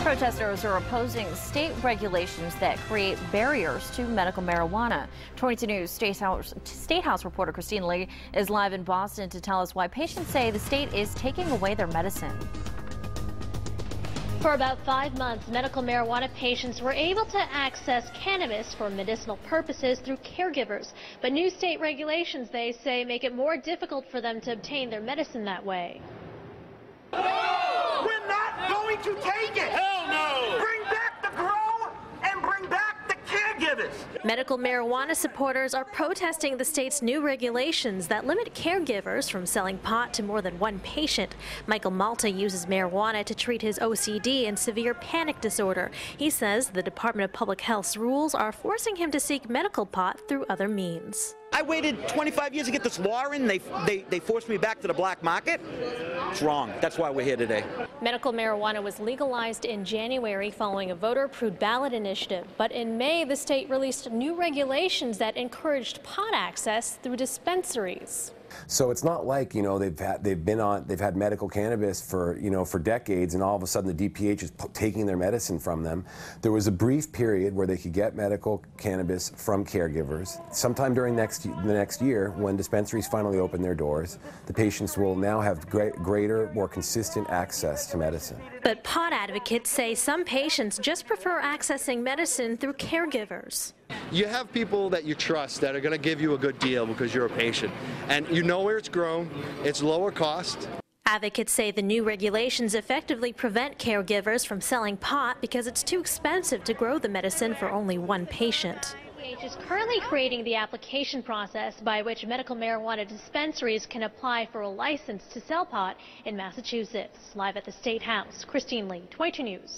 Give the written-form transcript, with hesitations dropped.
Protesters are opposing state regulations that create barriers to medical marijuana. 22 News State House reporter Christine Lee is live in Boston to tell us why patients say the state is taking away their medicine. For about 5 months, medical marijuana patients were able to access cannabis for medicinal purposes through caregivers. But new state regulations, they say, make it more difficult for them to obtain their medicine that way. We're not going to take it! Hell no! Bring back the grow and bring back the caregivers! Medical marijuana supporters are protesting the state's new regulations that limit caregivers from selling pot to more than one patient. Michael Malta uses marijuana to treat his OCD and severe panic disorder. He says the Department of Public Health's rules are forcing him to seek medical pot through other means. I waited 25 years to get this law in. They forced me back to the black market. It's wrong. That's why we're here today. Medical marijuana was legalized in January following a voter-approved ballot initiative. But in May, the state released new regulations that encouraged pot access through dispensaries. So it's not like, they've had medical cannabis for decades, and all of a sudden the DPH is taking their medicine from them. There was a brief period where they could get medical cannabis from caregivers. Sometime during the next year, when dispensaries finally open their doors, the patients will now have greater, more consistent access to medicine. But pot advocates say some patients just prefer accessing medicine through caregivers. You have people that you trust that are going to give you a good deal because you're a patient, and you know where it's grown, it's lower cost. Advocates say the new regulations effectively prevent caregivers from selling pot because it's too expensive to grow the medicine for only one patient. DPH is currently creating the application process by which medical marijuana dispensaries can apply for a license to sell pot in Massachusetts. Live at the State House, Christine Lee, 22 News.